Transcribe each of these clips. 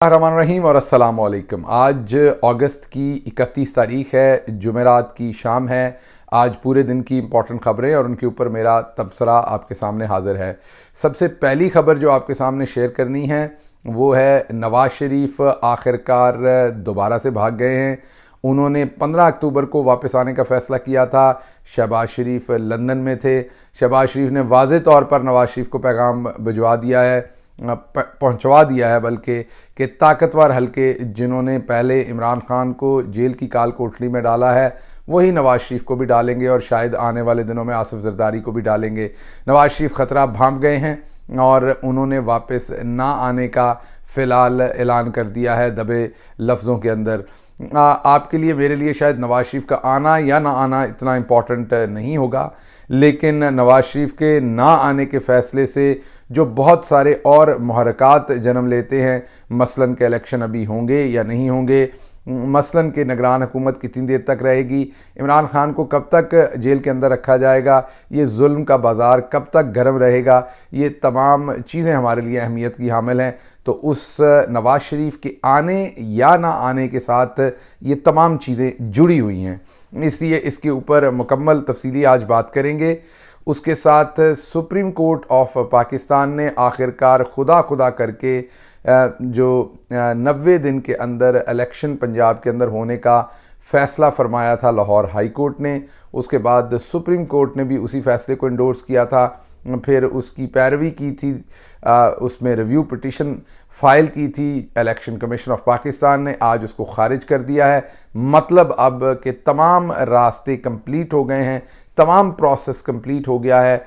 रहमान रहीम और अस्सलाम वालेकुम। आज अगस्त की 31 तारीख है, जुमेरात की शाम है। आज पूरे दिन की इंपॉर्टेंट खबरें और उनके ऊपर मेरा तबसरा आपके सामने हाजिर है। सबसे पहली खबर जो आपके सामने शेयर करनी है वो है नवाज़ शरीफ आखिरकार दोबारा से भाग गए हैं। उन्होंने 15 अक्टूबर को वापस आने का फ़ैसला किया था। शहबाज शरीफ लंदन में थे। शहबाज शरीफ ने वाज़े तौर पर नवाज़ शरीफ को पैगाम भिजवा दिया है, पहुंचवा दिया है बल्कि, कि ताकतवर हलके जिन्होंने पहले इमरान खान को जेल की काल कोठरी में डाला है वही नवाज़ शरीफ को भी डालेंगे और शायद आने वाले दिनों में आसिफ जरदारी को भी डालेंगे। नवाज़ शरीफ ख़तरा भांप गए हैं और उन्होंने वापस ना आने का फ़िलहाल ऐलान कर दिया है दबे लफ्ज़ों के अंदर। आपके लिए, मेरे लिए शायद नवाज़ शरीफ का आना या ना आना इतना इम्पॉर्टेंट नहीं होगा, लेकिन नवाज़ शरीफ के ना आने के फ़ैसले से जो बहुत सारे और मुहर्रिकात जन्म लेते हैं, मसलन के इलेक्शन अभी होंगे या नहीं होंगे, मसलन के निगरान हुकूमत कितनी देर तक रहेगी, इमरान खान को कब तक जेल के अंदर रखा जाएगा, ये जुल्म का बाज़ार कब तक गर्म रहेगा, ये तमाम चीज़ें हमारे लिए अहमियत की हामिल हैं। तो उस नवाज़ शरीफ के आने या ना आने के साथ ये तमाम चीज़ें जुड़ी हुई हैं, इसलिए इसके ऊपर मुकम्मल तफसीली आज बात करेंगे। उसके साथ सुप्रीम कोर्ट ऑफ पाकिस्तान ने आखिरकार खुदा करके जो 90 दिन के अंदर इलेक्शन पंजाब के अंदर होने का फ़ैसला फरमाया था लाहौर हाई कोर्ट ने, उसके बाद सुप्रीम कोर्ट ने भी उसी फ़ैसले को इंडोर्स किया था, फिर उसकी पैरवी की थी, उसमें रिव्यू पिटीशन फ़ाइल की थी इलेक्शन कमीशन ऑफ पाकिस्तान ने, आज उसको ख़ारिज कर दिया है। मतलब अब के तमाम रास्ते कंप्लीट हो गए हैं, तमाम प्रोसेस कंप्लीट हो गया है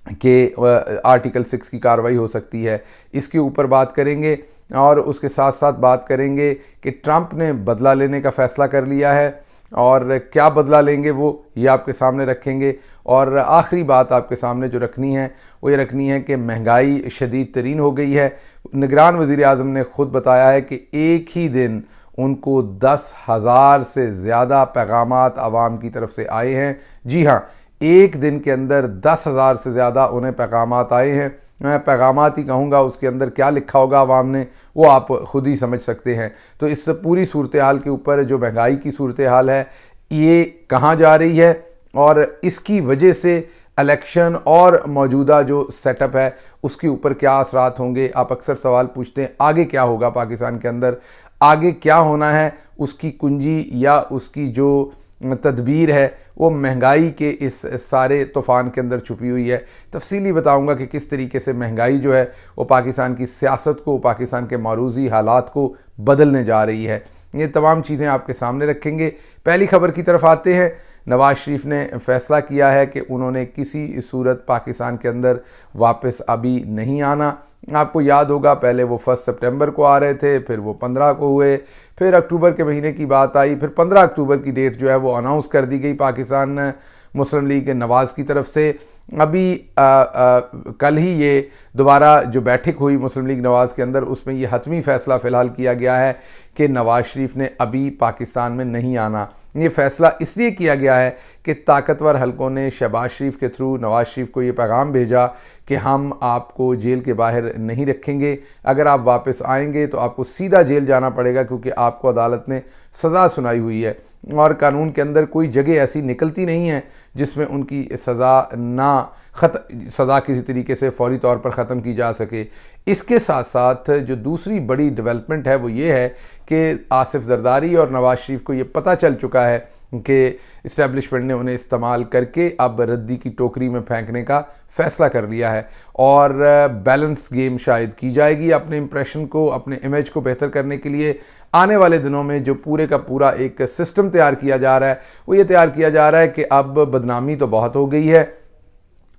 कि आर्टिकल 6 की कार्रवाई हो सकती है। इसके ऊपर बात करेंगे और उसके साथ साथ बात करेंगे कि ट्रंप ने बदला लेने का फ़ैसला कर लिया है और क्या बदला लेंगे वो ये आपके सामने रखेंगे। और आखिरी बात आपके सामने जो रखनी है वो ये रखनी है कि महंगाई शदीद तरीन हो गई है। निगरान वज़ीर आज़म ने ख़ुद बताया है कि एक ही दिन उनको 10,000 से ज़्यादा पैगामात आवाम की तरफ से आए हैं। जी हाँ, एक दिन के अंदर 10,000 से ज़्यादा उन्हें पैगामात आए हैं। मैं पैगामात ही कहूँगा, उसके अंदर क्या लिखा होगा आवाम ने वो आप ख़ुद ही समझ सकते हैं। तो इस पूरी सूरत हाल के ऊपर जो महंगाई की सूरत हाल है ये कहाँ जा रही है और इसकी वजह से इलेक्शन और मौजूदा जो सेटअप है उसके ऊपर क्या असरात होंगे। आप अक्सर सवाल पूछते हैं आगे क्या होगा पाकिस्तान के अंदर, आगे क्या होना है, उसकी कुंजी या उसकी जो तदबीर है वो महंगाई के इस सारे तूफ़ान के अंदर छुपी हुई है। तफसीली बताऊंगा कि किस तरीके से महंगाई जो है वो पाकिस्तान की सियासत को, पाकिस्तान के मारूज़ी हालात को बदलने जा रही है। ये तमाम चीज़ें आपके सामने रखेंगे। पहली खबर की तरफ आते हैं। नवाज़ शरीफ ने फ़ैसला किया है कि उन्होंने किसी सूरत पाकिस्तान के अंदर वापस अभी नहीं आना। आपको याद होगा पहले वो 1 सितंबर को आ रहे थे, फिर वो 15 को हुए, फिर अक्टूबर के महीने की बात आई, फिर 15 अक्टूबर की डेट जो है वो अनाउंस कर दी गई पाकिस्तान मुस्लिम लीग के नवाज़ की तरफ से। अभी कल ही ये दोबारा जो बैठक हुई मुस्लिम लीग नवाज़ के अंदर, उसमें ये हतमी फ़ैसला फ़िलहाल किया गया है कि नवाज़ शरीफ ने अभी पाकिस्तान में नहीं आना। ये फ़ैसला इसलिए किया गया है कि ताकतवर हलकों ने शहबाज शरीफ के थ्रू नवाज़ शरीफ को ये पैगाम भेजा कि हम आपको जेल के बाहर नहीं रखेंगे, अगर आप वापस आएंगे तो आपको सीधा जेल जाना पड़ेगा क्योंकि आपको अदालत ने सज़ा सुनाई हुई है और कानून के अंदर कोई जगह ऐसी निकलती नहीं है जिसमें उनकी सज़ा किसी तरीके से फौरी तौर पर ख़त्म की जा सके। इसके साथ साथ जो दूसरी बड़ी डेवलपमेंट है वो ये है कि आसिफ जरदारी और नवाज़ शरीफ को ये पता चल चुका है कि इस्टेब्लिशमेंट ने उन्हें इस्तेमाल करके अब रद्दी की टोकरी में फेंकने का फ़ैसला कर लिया है और बैलेंस गेम शायद की जाएगी। अपने इंप्रेशन को, अपने इमेज को बेहतर करने के लिए आने वाले दिनों में जो पूरे का पूरा एक सिस्टम तैयार किया जा रहा है वो ये तैयार किया जा रहा है कि अब बदनामी तो बहुत हो गई है।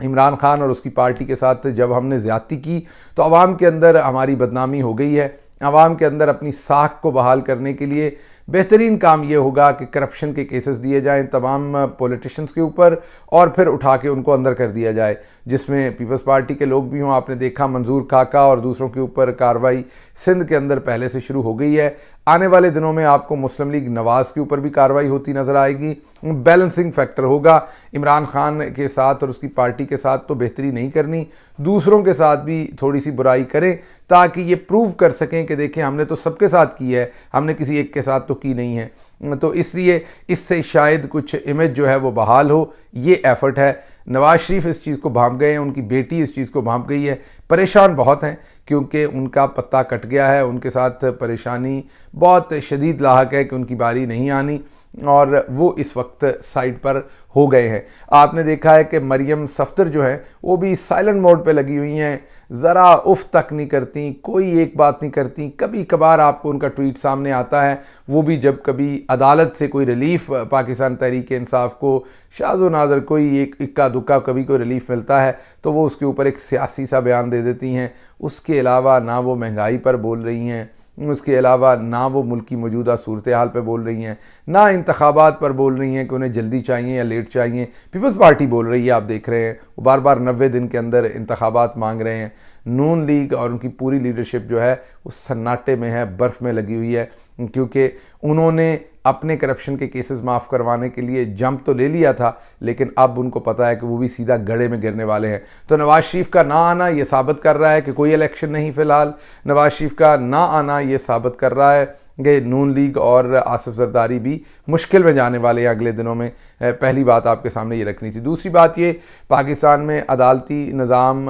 इमरान खान और उसकी पार्टी के साथ जब हमने ज़्यादती की तो आवाम के अंदर हमारी बदनामी हो गई है। आवाम के अंदर अपनी साख को बहाल करने के लिए बेहतरीन काम ये होगा कि करप्शन के केसेस दिए जाएं तमाम पॉलिटिशियंस के ऊपर और फिर उठा के उनको अंदर कर दिया जाए। जिसमें पीपल्स पार्टी के लोग भी हों। आपने देखा मंजूर काका और दूसरों के ऊपर कार्रवाई सिंध के अंदर पहले से शुरू हो गई है। आने वाले दिनों में आपको मुस्लिम लीग नवाज के ऊपर भी कार्रवाई होती नजर आएगी। बैलेंसिंग फैक्टर होगा, इमरान खान के साथ और उसकी पार्टी के साथ तो बेहतरी नहीं करनी, दूसरों के साथ भी थोड़ी सी बुराई करें ताकि ये प्रूव कर सकें कि देखें हमने तो सबके साथ की है, हमने किसी एक के साथ तो की नहीं है। तो इसलिए इससे शायद कुछ इमेज जो है वो बहाल हो, ये एफर्ट है। नवाज शरीफ इस चीज़ को भांप गए हैं, उनकी बेटी इस चीज़ को भांप गई है, परेशान बहुत हैं क्योंकि उनका पत्ता कट गया है, उनके साथ परेशानी बहुत शदीद लाहक है कि उनकी बारी नहीं आनी और वो इस वक्त साइड पर हो गए हैं। आपने देखा है कि मरियम सफ्दर जो है वो भी साइलेंट मोड पे लगी हुई हैं, ज़रा उफ तक नहीं करती, कोई एक बात नहीं करती। कभी कभार आपको उनका ट्वीट सामने आता है, वो भी जब कभी अदालत से कोई रिलीफ पाकिस्तान तहरीक इंसाफ को शाज़ो नाज़र कोई एक इक्का दुक्का कभी कोई रिलीफ मिलता है तो वो उसके ऊपर एक सियासी सा बयान दे देती हैं। उसके अलावा ना वो महंगाई पर बोल रही हैं, उसके अलावा ना वो मुल्क की मौजूदा सूरत हाल पर बोल रही हैं, ना इंतखाबात पर बोल रही हैं कि उन्हें जल्दी चाहिए या लेट चाहिए। पीपल्स पार्टी बोल रही है, आप देख रहे हैं वो बार बार 90 दिन के अंदर इंतखाबात मांग रहे हैं। नून लीग और उनकी पूरी लीडरशिप जो है उस सन्नाटे में है, बर्फ़ में लगी हुई है, क्योंकि उन्होंने अपने करप्शन के केसेस माफ़ करवाने के लिए जंप तो ले लिया था, लेकिन अब उनको पता है कि वो भी सीधा गड्ढे में गिरने वाले हैं। तो नवाज शरीफ का ना आना ये साबित कर रहा है कि कोई इलेक्शन नहीं, फ़िलहाल नवाज शरीफ का ना आना ये साबित कर रहा है कि नून लीग और आसिफ जरदारी भी मुश्किल में जाने वाले हैं अगले दिनों में। पहली बात आपके सामने ये रखनी थी। दूसरी बात ये, पाकिस्तान में अदालती निज़ाम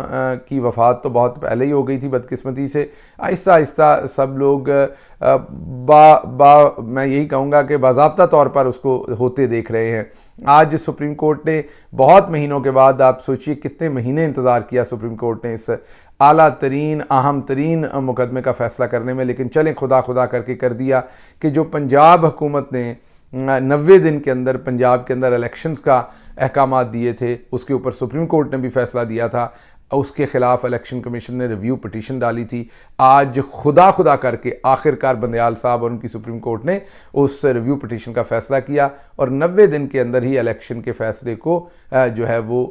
की वफ़ात तो बहुत पहले ही हो गई थी बदकिस्मती से। आहिस्ता आहिस्ता सब लोग मैं यही कहूँगा कि बाज़ाब्ता तौर पर उसको होते देख रहे हैं। आज सुप्रीम कोर्ट ने बहुत महीनों के बाद, आप सोचिए कितने महीने इंतज़ार किया सुप्रीम कोर्ट ने इस आला तरीन अहम तरीन मुकदमे का फ़ैसला करने में, लेकिन चलें खुदा खुदा करके कर दिया कि जो पंजाब हुकूमत ने 90 दिन के अंदर पंजाब के अंदर इलेक्शंस का अहकामात दिए थे, उसके ऊपर सुप्रीम कोर्ट ने भी फ़ैसला दिया था, उसके ख़िलाफ़ इलेक्शन कमीशन ने रिव्यू पिटीशन डाली थी। आज खुदा खुदा करके आखिरकार बंदयाल साहब और उनकी सुप्रीम कोर्ट ने उस रिव्यू पिटीशन का फ़ैसला किया और 90 दिन के अंदर ही इलेक्शन के फ़ैसले को जो है वो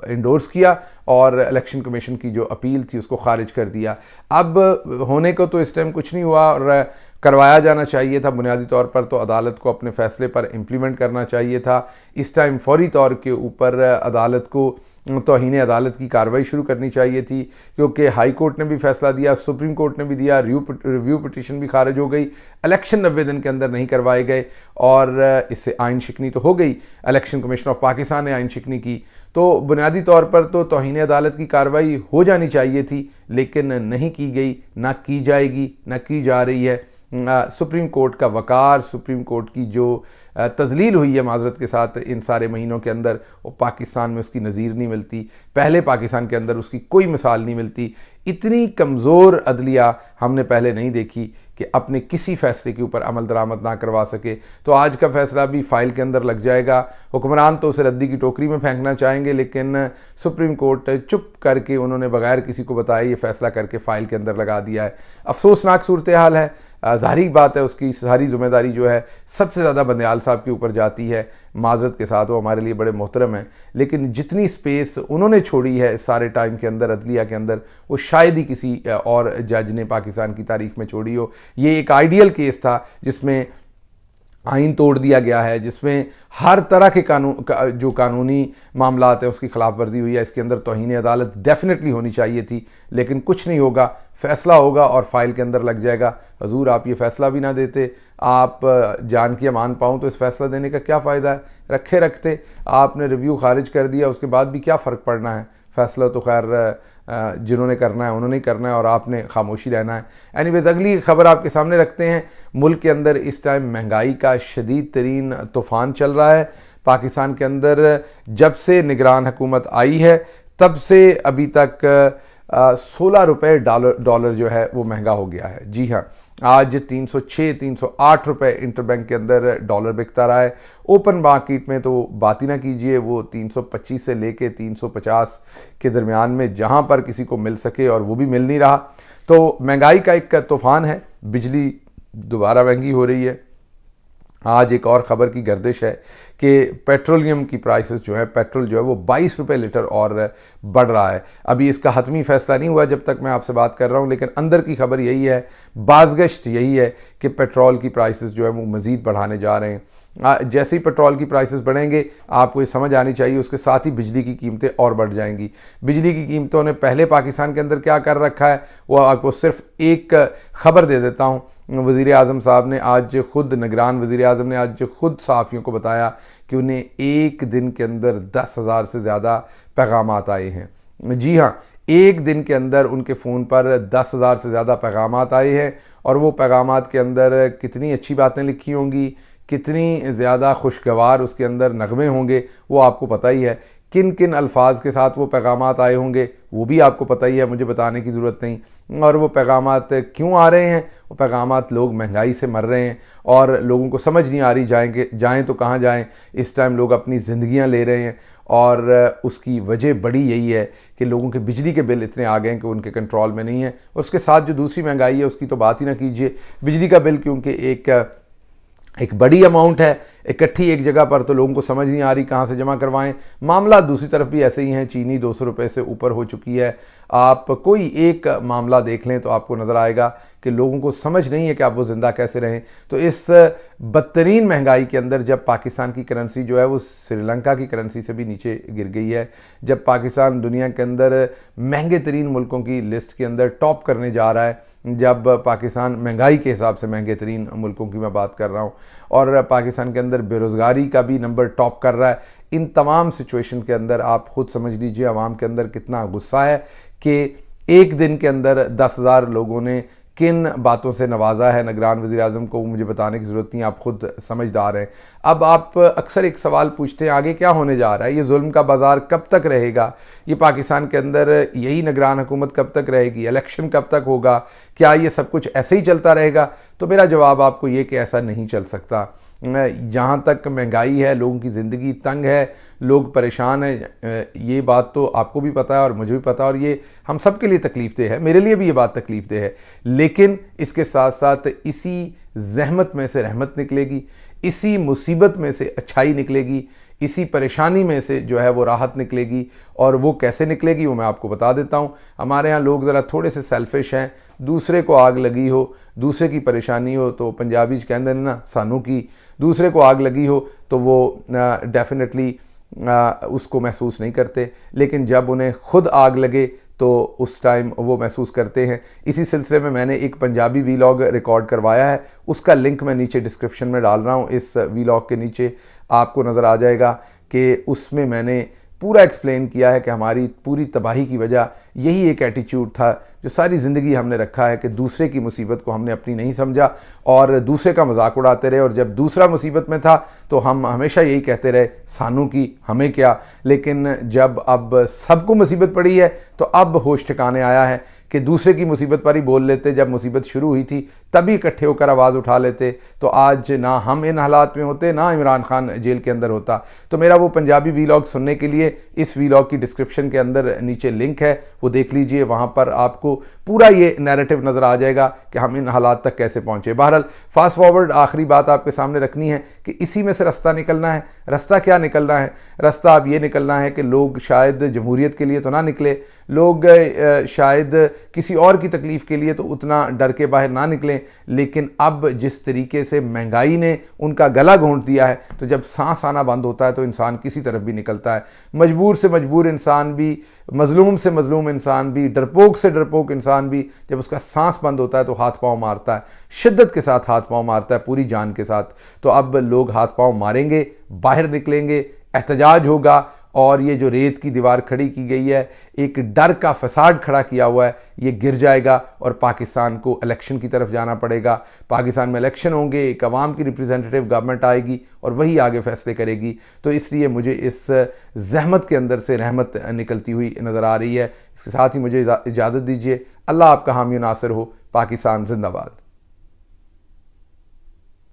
इंडोर्स किया और इलेक्शन कमीशन की जो अपील थी उसको खारिज कर दिया। अब होने को तो इस टाइम कुछ नहीं हुआ और करवाया जाना चाहिए था। बुनियादी तौर पर तो अदालत को अपने फ़ैसले पर इम्प्लीमेंट करना चाहिए था। इस टाइम फौरी तौर के ऊपर अदालत को तौहीन अदालत की कार्रवाई शुरू करनी चाहिए थी, क्योंकि हाई कोर्ट ने भी फैसला दिया, सुप्रीम कोर्ट ने भी दिया, रिव्यू पिटीशन भी खारिज हो गई, इलेक्शन 90 दिन के अंदर नहीं करवाए गए और इससे आइन शिकनी तो हो गई। इलेक्शन कमीशन ऑफ पाकिस्तान ने आइन शिकनी की, तो बुनियादी तौर पर तो तौहीन अदालत की कार्रवाई हो जानी चाहिए थी, लेकिन नहीं की गई, ना की जाएगी, ना की जा रही है। सुप्रीम कोर्ट का वक़ार, सुप्रीम कोर्ट की जो तज़लील हुई है माज़रत के साथ इन सारे महीनों के अंदर, वो पाकिस्तान में उसकी नज़ीर नहीं मिलती। पहले पाकिस्तान के अंदर उसकी कोई मिसाल नहीं मिलती। इतनी कमज़ोर अदलिया हमने पहले नहीं देखी कि अपने किसी फ़ैसले के ऊपर अमल दरामद ना करवा सके। तो आज का फ़ैसला भी फ़ाइल के अंदर लग जाएगा। हुक्मरान तो उसे रद्दी की टोकरी में फेंकना चाहेंगे, लेकिन सुप्रीम कोर्ट चुप करके उन्होंने बगैर किसी को बताए ये फ़ैसला करके फ़ाइल के अंदर लगा दिया है। अफसोसनाक सूरत हाल है। ज़ाहिर बात है उसकी सारी ज़िम्मेदारी जो है सबसे ज़्यादा बंदयाल साहब के ऊपर जाती है। माज़रत के साथ वो हमारे लिए बड़े मोहतरम हैं, लेकिन जितनी स्पेस उन्होंने छोड़ी है इस सारे टाइम के अंदर अदलिया के अंदर, वो शायद ही किसी और जज ने पाकिस्तान की तारीख में छोड़ी हो। ये एक आइडियल केस था जिसमें आइन तोड़ दिया गया है, जिसमें हर तरह के जो कानूनी मामलात है उसकी खिलाफ वर्जी हुई है। इसके अंदर तौहीन अदालत डेफिनेटली होनी चाहिए थी, लेकिन कुछ नहीं होगा। फ़ैसला होगा और फाइल के अंदर लग जाएगा। हजूर आप ये फ़ैसला भी ना देते, आप जान की अमान पाऊँ तो इस फ़ैसला देने का क्या फ़ायदा है। रखे रखते आपने रिव्यू खारिज कर दिया, उसके बाद भी क्या फ़र्क पड़ना है। फ़ैसला तो खैर जिन्होंने करना है उन्होंने ही करना है और आपने खामोशी रहना है। एनीवेज़ अगली खबर आपके सामने रखते हैं। मुल्क के अंदर इस टाइम महंगाई का शदीद तरीन तूफ़ान चल रहा है। पाकिस्तान के अंदर जब से निगरान हुकूमत आई है तब से अभी तक 16 रुपये डॉलर जो है वो महंगा हो गया है। जी हाँ, आज 306-308 रुपये इंटरबैंक के अंदर डॉलर बिकता रहा है। ओपन मार्केट में तो बात ही ना कीजिए, वो 325 से लेके 350 के दरमियान में जहाँ पर किसी को मिल सके, और वो भी मिल नहीं रहा। तो महंगाई का एक तूफ़ान है। बिजली दोबारा महंगी हो रही है। आज एक और ख़बर की गर्दिश है कि पेट्रोलियम की प्राइसेस जो है, पेट्रोल जो है वो 22 रुपये लीटर और बढ़ रहा है। अभी इसका हतमी फैसला नहीं हुआ जब तक मैं आपसे बात कर रहा हूँ, लेकिन अंदर की खबर यही है, बाज़गश्त यही है कि पेट्रोल की प्राइसेस जो है वो मज़ीद बढ़ाने जा रहे हैं। जैसे ही पेट्रोल की प्राइसेस बढ़ेंगे, आपको ये समझ आनी चाहिए, उसके साथ ही बिजली की कीमतें और बढ़ जाएंगी। बिजली की कीमतों ने पहले पाकिस्तान के अंदर क्या कर रखा है, वो आपको सिर्फ एक खबर दे देता हूँ। वज़ीर आज़म साहब ने आज खुद, निगरान वज़ीर आज़म ने आज खुद सहाफ़ियों को बताया कि उन्हें एक दिन के अंदर 10,000 से ज़्यादा पैगामात आए हैं। जी हाँ, एक दिन के अंदर उनके फ़ोन पर 10,000 से ज़्यादा पैगामात आए हैं, और वो पैगामात के अंदर कितनी अच्छी बातें लिखी होंगी, कितनी ज़्यादा खुशगवार उसके अंदर नगमे होंगे, वो आपको पता ही है। किन किन अल्फाज के साथ वो पैगामात आए होंगे वो भी आपको पता ही है, मुझे बताने की ज़रूरत नहीं। और वो पैगामात क्यों आ रहे हैं? वो पैगामात, लोग महंगाई से मर रहे हैं और लोगों को समझ नहीं आ रही जाएं तो कहाँ जाएं। इस टाइम लोग अपनी ज़िंदगियां ले रहे हैं, और उसकी वजह बड़ी यही है कि लोगों के बिजली के बिल इतने आ गए हैं कि उनके कंट्रोल में नहीं है। उसके साथ जो दूसरी महंगाई है उसकी तो बात ही ना कीजिए। बिजली का बिल क्योंकि एक बड़ी अमाउंट है इकट्ठी एक जगह पर, तो लोगों को समझ नहीं आ रही कहाँ से जमा करवाएं। मामला दूसरी तरफ भी ऐसे ही हैं, चीनी 200 रुपये से ऊपर हो चुकी है। आप कोई एक मामला देख लें तो आपको नज़र आएगा कि लोगों को समझ नहीं है कि आप वो ज़िंदा कैसे रहें। तो इस बदतरीन महंगाई के अंदर जब पाकिस्तान की करेंसी जो है वो श्रीलंका की करेंसी से भी नीचे गिर गई है, जब पाकिस्तान दुनिया के अंदर महंगे तरीन मुल्कों की लिस्ट के अंदर टॉप करने जा रहा है, जब पाकिस्तान महंगाई के हिसाब से महंगे तरीन मुल्कों की मैं बात कर रहा हूँ, और पाकिस्तान के अंदर बेरोज़गारी का भी नंबर टॉप कर रहा है, इन तमाम सिचुएशन के अंदर आप खुद समझ लीजिए आवाम के अंदर कितना गुस्सा है कि एक दिन के अंदर 10,000 लोगों ने किन बातों से नवाजा है निगरान वज़ीर आज़म को, मुझे बताने की ज़रूरत नहीं, आप खुद समझदार हैं। अब आप अक्सर एक सवाल पूछते हैं, आगे क्या होने जा रहा है? ये जुल्म का बाज़ार कब तक रहेगा? ये पाकिस्तान के अंदर यही निगरान हुकूमत कब तक रहेगी? इलेक्शन कब तक होगा? क्या ये सब कुछ ऐसे ही चलता रहेगा? तो मेरा जवाब आपको ये कि ऐसा नहीं चल सकता। जहाँ तक महंगाई है, लोगों की ज़िंदगी तंग है, लोग परेशान हैं, ये बात तो आपको भी पता है और मुझे भी पता है, और ये हम सब के लिए तकलीफ़देह है, मेरे लिए भी ये बात तकलीफ़देह है। लेकिन इसके साथ साथ इसी ज़हमत में से रहमत निकलेगी, इसी मुसीबत में से अच्छाई निकलेगी, इसी परेशानी में से जो है वो राहत निकलेगी। और वो कैसे निकलेगी वो मैं आपको बता देता हूँ। हमारे यहाँ लोग ज़रा थोड़े से सेल्फिश हैं, दूसरे को आग लगी हो, दूसरे की परेशानी हो तो पंजाबी कहते हैं ना सानू की, दूसरे को आग लगी हो तो वो डेफिनेटली उसको महसूस नहीं करते, लेकिन जब उन्हें खुद आग लगे तो उस टाइम वो महसूस करते हैं। इसी सिलसिले में मैंने एक पंजाबी वीलॉग रिकॉर्ड करवाया है, उसका लिंक मैं नीचे डिस्क्रिप्शन में डाल रहा हूँ। इस वीलॉग के नीचे आपको नज़र आ जाएगा कि उसमें मैंने पूरा एक्सप्लेन किया है कि हमारी पूरी तबाही की वजह यही एक एटीट्यूड था जो सारी ज़िंदगी हमने रखा है कि दूसरे की मुसीबत को हमने अपनी नहीं समझा और दूसरे का मजाक उड़ाते रहे, और जब दूसरा मुसीबत में था तो हम हमेशा यही कहते रहे सानू की हमें क्या। लेकिन जब अब सबको मुसीबत पड़ी है तो अब होश ठिकाने आया है कि दूसरे की मुसीबत पर ही बोल लेते, जब मुसीबत शुरू हुई थी तभी इकट्ठे होकर आवाज़ उठा लेते, तो आज ना हम इन हालात में होते, ना इमरान खान जेल के अंदर होता। तो मेरा वो पंजाबी वीलॉग सुनने के लिए इस वीलॉग की डिस्क्रिप्शन के अंदर नीचे लिंक है, वो देख लीजिए, वहाँ पर आपको पूरा ये नैरेटिव नज़र आ जाएगा कि हम इन हालात तक कैसे पहुँचे। बहरहाल फास्ट फॉरवर्ड आखिरी बात आपके सामने रखनी है कि इसी में से रास्ता निकलना है। रास्ता क्या निकलना है? रास्ता अब ये निकलना है कि लोग शायद जमहूरियत के लिए तो ना निकले, लोग शायद किसी और की तकलीफ़ के लिए तो उतना डर के बाहर ना निकलें, लेकिन अब जिस तरीके से महंगाई ने उनका गला घोंट दिया है, तो जब सांस आना बंद होता है तो इंसान किसी तरफ भी निकलता है। मजबूर से मजबूर इंसान भी, मजलूम से मजलूम इंसान भी, डरपोक से डरपोक इंसान भी, जब उसका सांस बंद होता है तो हाथ पांव मारता है, शिद्दत के साथ हाथ पांव मारता है, पूरी जान के साथ। तो अब लोग हाथ पांव मारेंगे, बाहर निकलेंगे, एहतजाज होगा, और ये जो रेत की दीवार खड़ी की गई है, एक डर का फसाड खड़ा किया हुआ है, ये गिर जाएगा और पाकिस्तान को इलेक्शन की तरफ जाना पड़ेगा। पाकिस्तान में इलेक्शन होंगे, एक अवाम की रिप्रेजेंटेटिव गवर्नमेंट आएगी और वही आगे फैसले करेगी। तो इसलिए मुझे इस जहमत के अंदर से रहमत निकलती हुई नज़र आ रही है। इसके साथ ही मुझे इजाज़त दीजिए। अल्लाह आपका हामी नासिर हो। पाकिस्तान जिंदाबाद।